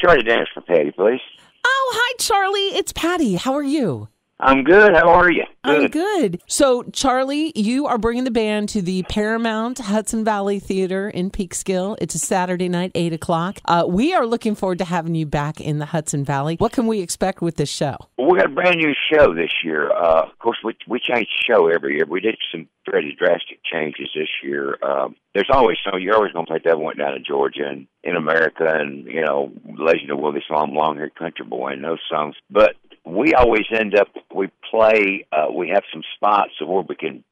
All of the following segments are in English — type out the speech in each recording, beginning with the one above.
Charlie Dennis for Paty, please. Oh, hi, Charlie. It's Paty. How are you? I'm good. How are you? I'm good. So, Charlie, you are bringing the band to the Paramount Hudson Valley Theater in Peekskill. It's a Saturday night, 8 o'clock. We are looking forward to having you back in the Hudson Valley. What can we expect with this show? Well, we got a brand new show this year. Of course, we change the show every year. We did some pretty drastic changes this year. There's always you're always going to play Devil Went Down to Georgia and In America and, Legend of Willie Slum, Long-Haired Country Boy and those songs. But we always we play, we have some spots where we can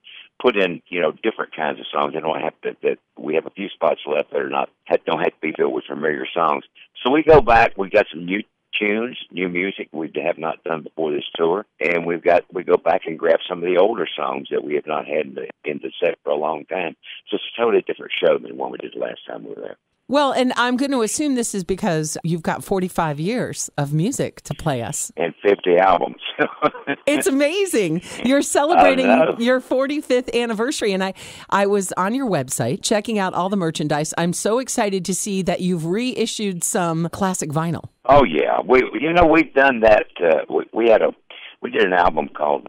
put in, different kinds of songs. They don't have that we have a few spots left that don't have to be filled with familiar songs. So we go back, we got some new tunes, new music we have not done before this tour, and we go back and grab some of the older songs that we have not had in the set for a long time. So it's a totally different show than the one we did last time we were there. Well, and I'm going to assume this is because you've got 45 years of music to play us. And 50 albums. It's amazing. You're celebrating your 45th anniversary. And I was on your website checking out all the merchandise. I'm so excited to see that you've reissued some classic vinyl. Oh, yeah. We've done that. We did an album called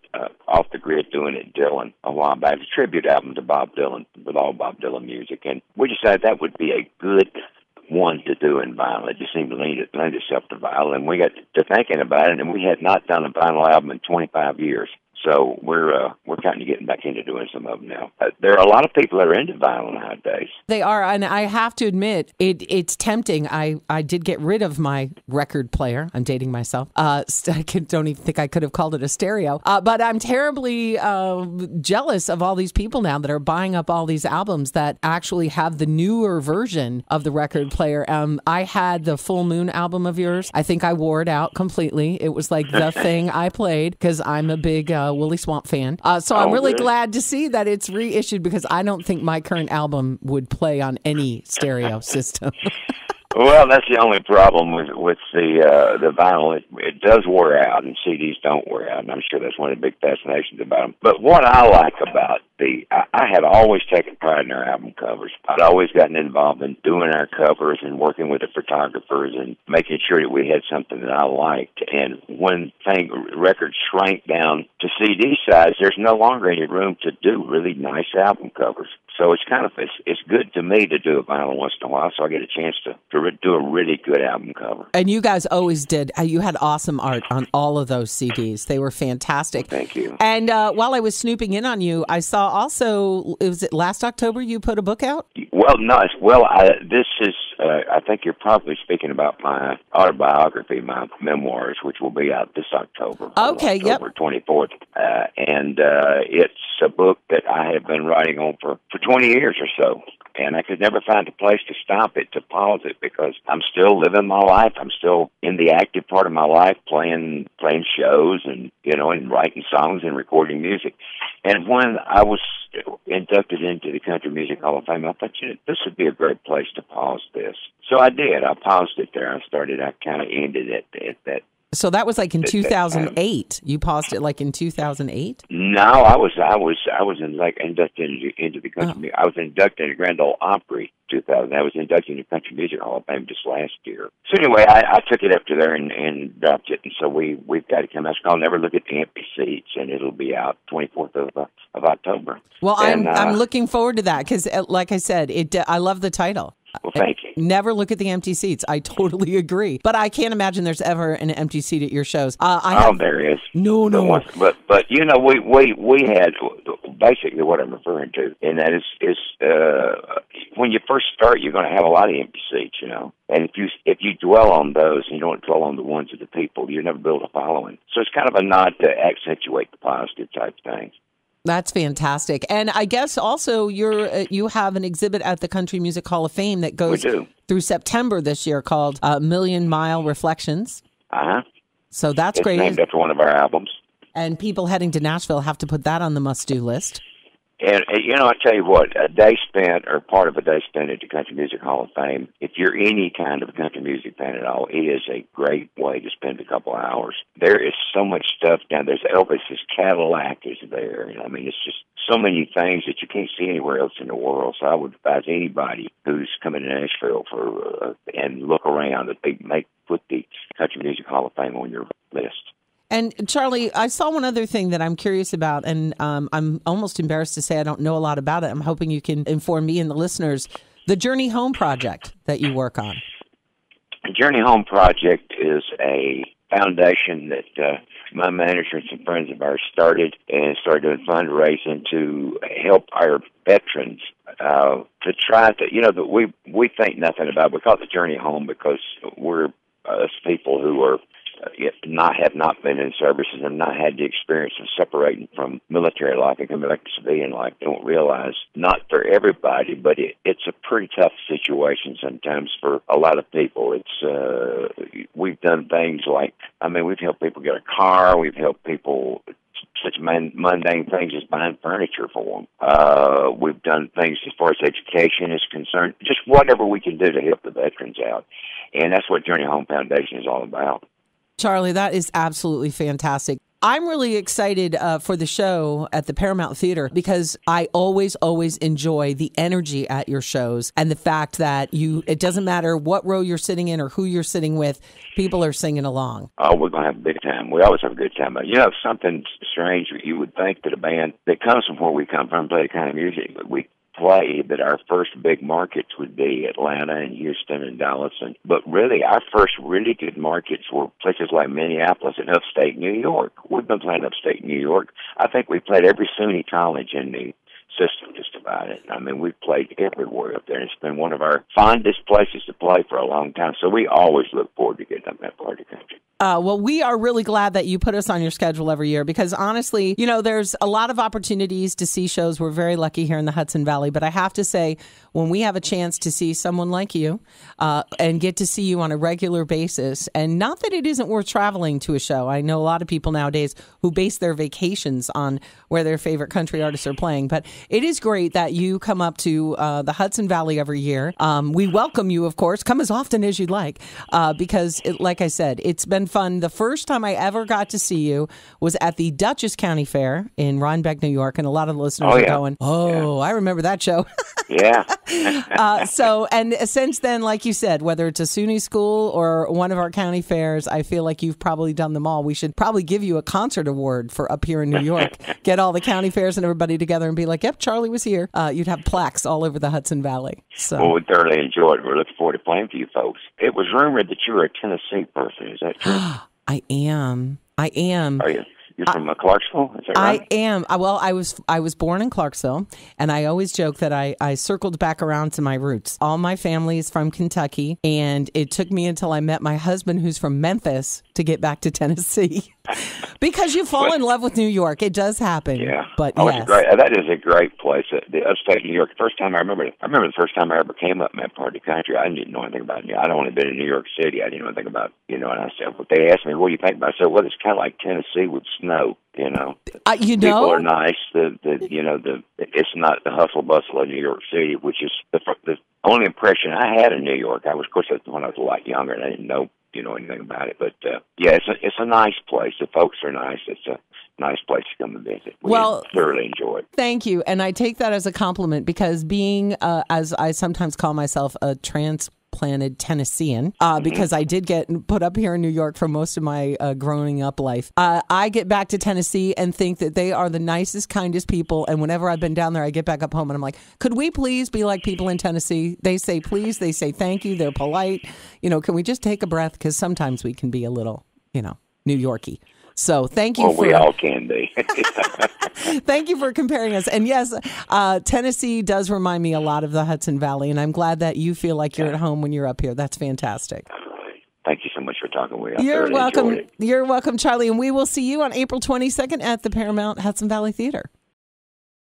Off the Grid Doing It Dylan a while back. It's a tribute album to Bob Dylan with all Bob Dylan music. And we decided that would be a good one to do in vinyl. It just seemed to lend itself to vinyl. And we got to thinking about it, and we had not done a vinyl album in 25 years. So we're kind of getting back into doing some of them now. There are a lot of people that are into vinyl nowadays. They are, and I have to admit, it's tempting. I did get rid of my record player. I'm dating myself. I don't even think I could have called it a stereo. But I'm terribly jealous of all these people now that are buying up all these albums that actually have the newer version of the record player. I had the Full Moon album of yours. I think I wore it out completely. It was like the thing I played because I'm a big Willie Swamp fan. So I'm really glad to see that it's reissued because I don't think my current album would play on any stereo system. Well, that's the only problem with the vinyl. It does wear out, and CDs don't wear out, and I'm sure that's one of the big fascinations about them. But what I like about I had always taken pride in our album covers. I'd always gotten involved in doing our covers and working with the photographers and making sure that we had something that I liked. And when records shrank down to CD size, there's no longer any room to do really nice album covers. So it's good to me to do a vinyl once in a while, so I get a chance to do a really good album cover. And you guys always did. You had awesome art on all of those CDs. They were fantastic. Thank you. And while I was snooping in on you, I saw also, was it last October you put a book out? Well, no. This is, I think you're probably speaking about my autobiography, my memoirs, which will be out this October. Okay, October 24th. And it's a book that I have been writing on for 20 years or so. And I could never find a place to stop it, to pause it, because I'm still living my life. I'm still in the active part of my life, playing shows and, and writing songs and recording music. And when I was inducted into the Country Music Hall of Fame, I thought, this would be a great place to pause this. So I did. I paused it there. I kind of ended it at that. So that was like in 2008. You paused it like in 2008? No, I was inducted into the country. I was inducted into Grand Ole Opry 2000. I was inducted into Country Music Hall of Fame just last year. So anyway, I took it up to there and dropped it, and so we've got it coming. It's called Never Look at the Empty Seats, and it'll be out 24th of October. Well, I'm looking forward to that because, like I said, I love the title. Well, thank you. Never look at the empty seats. I totally agree. But I can't imagine there's ever an empty seat at your shows. There is. No. But we had basically what I'm referring to, and that is when you first start, you're going to have a lot of empty seats, And if you dwell on those and you don't dwell on the ones of the people, you never build a following. So it's kind of a nod to accentuate the positive type things. That's fantastic. And I guess also you have an exhibit at the Country Music Hall of Fame that goes through September this year called Million Mile Reflections. Uh-huh. So that's great. It's named after one of our albums. And people heading to Nashville have to put that on the must-do list. I tell you what, a day spent or part of a day spent at the Country Music Hall of Fame, if you're any kind of a country music fan at all, it is a great way to spend a couple of hours. There is so much stuff down there. There's Elvis's Cadillac is there. I mean, it's just so many things that you can't see anywhere else in the world. So I would advise anybody who's coming to Nashville and look around that they put the Country Music Hall of Fame on your list. And Charlie, I saw one other thing that I'm curious about, and I'm almost embarrassed to say I don't know a lot about it. I'm hoping you can inform me and the listeners. The Journey Home Project that you work on. The Journey Home Project is a foundation that my manager and some friends of ours started doing fundraising to help our veterans to try to, that we think nothing about. We call it the Journey Home because we're us people who are have not been in service and have not had the experience of separating from military life and coming back to civilian life. Don't realize, not for everybody, but it's a pretty tough situation sometimes for a lot of people. We've done things like, we've helped people get a car. We've helped people such mundane things as buying furniture for them. We've done things as far as education is concerned, just whatever we can do to help the veterans out. And that's what Journey Home Foundation is all about. Charlie, that is absolutely fantastic. I'm really excited for the show at the Paramount Theater because I always enjoy the energy at your shows and the fact that it doesn't matter what row you're sitting in or who you're sitting with, people are singing along. Oh, we're going to have a big time. We always have a good time. But, something strange, you would think that a band that comes from where we come from, play the kind of music that we play, that our first big markets would be Atlanta and Houston and Dallas. But really, our first really good markets were places like Minneapolis and upstate New York. We've been playing upstate New York. I think we played every SUNY college in the system just about it. We've played everywhere up there. And it's been one of our fondest places to play for a long time. So we always look forward to getting up in that part of the country. Well, we are really glad that you put us on your schedule every year because honestly, there's a lot of opportunities to see shows. We're very lucky here in the Hudson Valley. But I have to say, when we have a chance to see someone like you and get to see you on a regular basis, and not that it isn't worth traveling to a show. I know a lot of people nowadays who base their vacations on where their favorite country artists are playing. But it is great that you come up to the Hudson Valley every year. We welcome you, of course. Come as often as you'd like because, like I said, it's been fun. The first time I ever got to see you was at the Dutchess County Fair in Rhinebeck, New York, and a lot of the listeners are going, I remember that show. Yeah. And since then, like you said, whether it's a SUNY school or one of our county fairs, I feel like you've probably done them all. We should probably give you a concert award for up here in New York. Get all the county fairs and everybody together and be like, yep, Charlie was here. You'd have plaques all over the Hudson Valley. So. Well, we thoroughly enjoyed it. We're looking forward to playing for you folks. It was rumored that you were a Tennessee person. Is that true? I am. Are you? You're from Clarksville? Is that right? I am. Well, I was born in Clarksville, and I always joke that I circled back around to my roots. All my family is from Kentucky, and it took me until I met my husband, who's from Memphis, to get back to Tennessee. Because you fall in love with New York. It does happen. Yeah. But yes. That is a great place. The upstate New York. The first time I remember the first time I ever came up in that part of the country, I didn't know anything about it. I'd only been in New York City. I didn't know anything about, and I said, well, they asked me, what do you think about it? I said, well, it's kind of like Tennessee with snow, People are nice. It's not the hustle bustle of New York City, which is the only impression I had of New York. Of course, when I was a lot younger and I didn't know anything about it. But it's a nice place. The folks are nice. It's a nice place to come and visit. We thoroughly enjoy it. Thank you, and I take that as a compliment because being, as I sometimes call myself, a transplanted Tennessean, because I did get put up here in New York for most of my growing up life. I get back to Tennessee and think that they are the nicest, kindest people. And whenever I've been down there, I get back up home and I'm like, could we please be like people in Tennessee? They say please, they say thank you, they're polite. Can we just take a breath? Because sometimes we can be a little, New Yorky. So thank you. We all can be. Thank you for comparing us. And yes, Tennessee does remind me a lot of the Hudson Valley, and I'm glad that you feel like you're at home when you're up here. That's fantastic. Thank you so much for talking with me. You're welcome. You're welcome, Charlie. And we will see you on April 22nd at the Paramount Hudson Valley Theater.